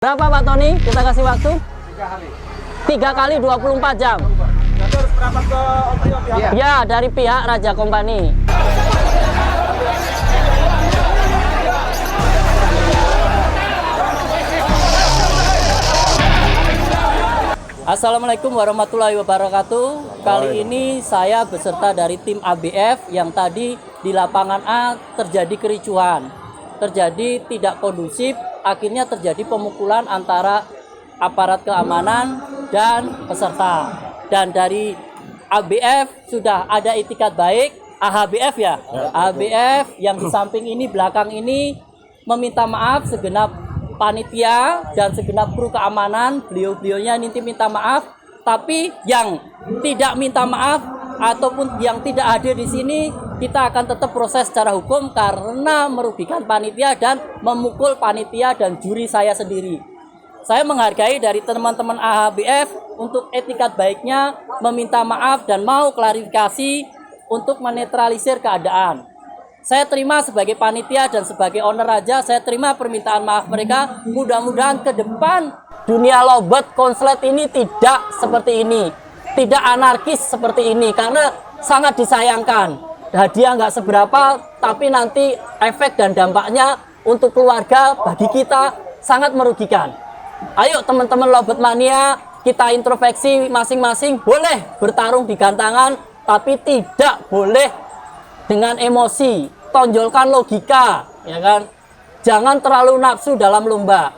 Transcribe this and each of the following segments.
Berapa Pak Tony? Kita kasih waktu? 3 kali 24 jam. Jadi harus merapat ke Om Rio pihak. Ya, dari pihak Raja Kompani. Assalamualaikum warahmatullahi wabarakatuh. Kali ini saya beserta dari tim ABF yang tadi di lapangan A terjadi kericuhan. Terjadi tidak kondusif, akhirnya terjadi pemukulan antara aparat keamanan dan peserta. Dan dari ABF sudah ada itikat baik, AHBF ya, AHBF yang di samping ini, belakang ini meminta maaf segenap panitia dan segenap kru keamanan. Beliau-beliaunya nanti minta maaf, tapi yang tidak minta maaf ataupun yang tidak hadir di sini, kita akan tetap proses secara hukum karena merugikan panitia dan memukul panitia dan juri saya sendiri. Saya menghargai dari teman-teman AHBF untuk etikat baiknya meminta maaf dan mau klarifikasi untuk menetralisir keadaan. Saya terima sebagai panitia dan sebagai owner Raja, saya terima permintaan maaf mereka. Mudah-mudahan ke depan dunia lowbat konslet ini tidak seperti ini, tidak anarkis seperti ini, karena sangat disayangkan. Hadiah nggak seberapa, tapi nanti efek dan dampaknya untuk keluarga bagi kita sangat merugikan. Ayo teman-teman lowbat mania, kita introspeksi masing-masing. Boleh bertarung di gantangan, tapi tidak boleh dengan emosi. Tonjolkan logika, ya kan? Jangan terlalu nafsu dalam lomba.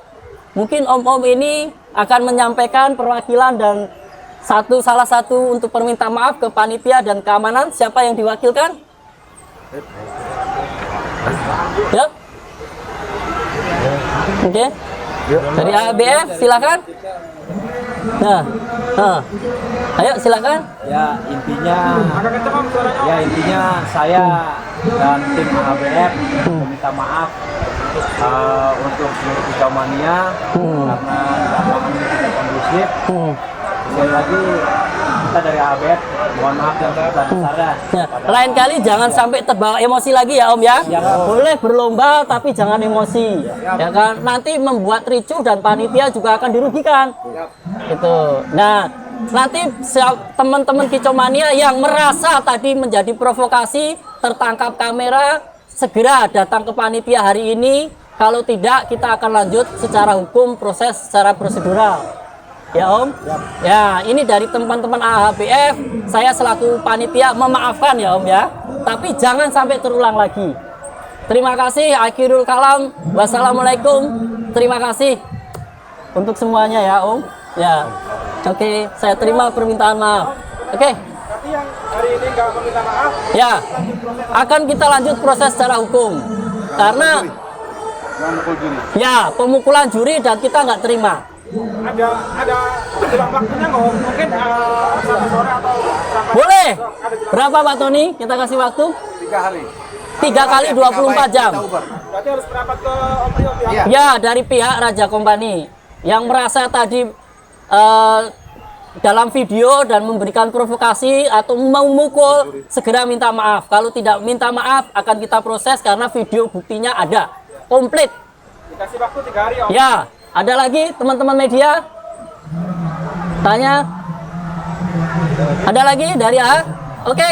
Mungkin om-om ini akan menyampaikan perwakilan dan salah satu untuk perminta maaf ke panitia dan keamanan. Siapa yang diwakilkan? Ya. Oke. Dari ABF silakan. Nah. Ayo silakan. Ya intinya saya dan tim ABF meminta maaf untuk seluruh kicauania karena lapangan ini tidak kondusif. Sekali lagi kita dari ABF mohon maaf yang sebesar-besarnya. Ya, lain kali jangan sampai terbawa emosi lagi ya Om ya. Boleh berlomba tapi jangan emosi. Ya kan? Nanti membuat ricuh dan panitia juga akan dirugikan. Gitu. Nah, nanti teman-teman kicomania yang merasa tadi menjadi provokasi, tertangkap kamera, segera datang ke panitia hari ini. Kalau tidak, kita akan lanjut secara hukum, proses secara prosedural. Ya Om? Ya, ini dari teman-teman AHBF, saya selaku panitia memaafkan ya Om ya. Tapi jangan sampai terulang lagi. Terima kasih, akhirul kalam. Wassalamualaikum. Terima kasih untuk semuanya ya Om. Ya, oke, saya terima permintaan maaf. Oke. Tapi yang hari ini nggak meminta maaf, Ya, akan kita lanjut proses secara hukum. Karena ya, pemukulan juri dan kita nggak terima. ada jelang waktunya nggak Om? Mungkin sampai sore atau sampai Boleh. ada jelang Berapa Pak Tony? Kita kasih waktu 3 hari. 3 kali 24 jam. Berarti harus merapat ke Om Rio pihak. Ya, dari pihak Raja Kompani yang merasa tadi dalam video dan memberikan provokasi atau memukul, segera minta maaf. Kalau tidak minta maaf akan kita proses karena video buktinya ada komplit. Dikasih waktu 3 hari Om. Ya, ada lagi teman-teman media tanya? Ada lagi dari A? Oke.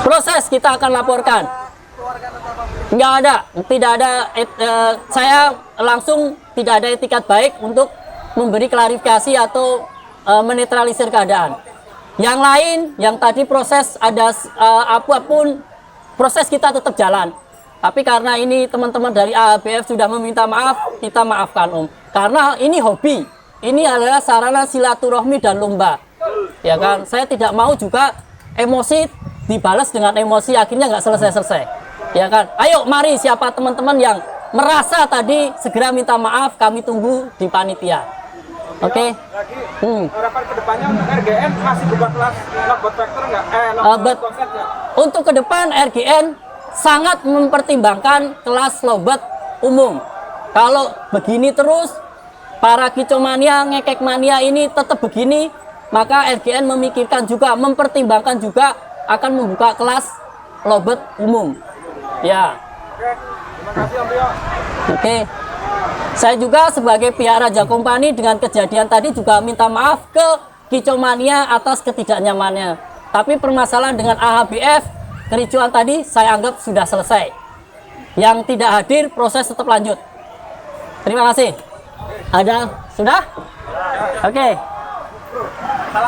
Proses kita akan laporkan. Nggak ada, tidak ada. Saya langsung tidak ada etikat baik untuk memberi klarifikasi atau menetralisir keadaan. Yang lain, yang tadi proses ada apapun, proses kita tetap jalan. Tapi karena ini teman-teman dari ABF sudah meminta maaf, kita maafkan Om. Karena ini hobi, ini adalah sarana silaturahmi dan lomba. Ya kan, saya tidak mau juga emosi dibalas dengan emosi, akhirnya nggak selesai-selesai. Ya kan, ayo mari siapa teman-teman yang merasa tadi segera minta maaf, kami tunggu di panitia. Oke. Lagi harapan kedepannya untuk RGN masih buka kelas lowbat vector nggak? Lowbat konsepnya. Untuk ke depan RGN sangat mempertimbangkan kelas lowbat umum. Kalau begini terus, para kicomania, ngekek mania ini tetap begini, maka RGN memikirkan juga, mempertimbangkan juga akan membuka kelas lowbat umum. Ya. Oke. Oke. Saya juga sebagai pihak Raja Kompani dengan kejadian tadi juga minta maaf ke Kicomania atas ketidaknyamannya. Tapi permasalahan dengan AHBF kericuan tadi saya anggap sudah selesai. Yang tidak hadir proses tetap lanjut. Terima kasih. Ada? Sudah? Oke.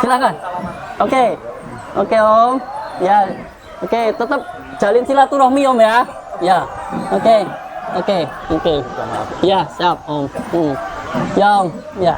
Silakan. Oke. Oke Om. Ya. Oke, tetap jalin silaturahmi Om ya. Ya. Oke. Oke. Oke. Ya, siap Om. Ya Om. Ya.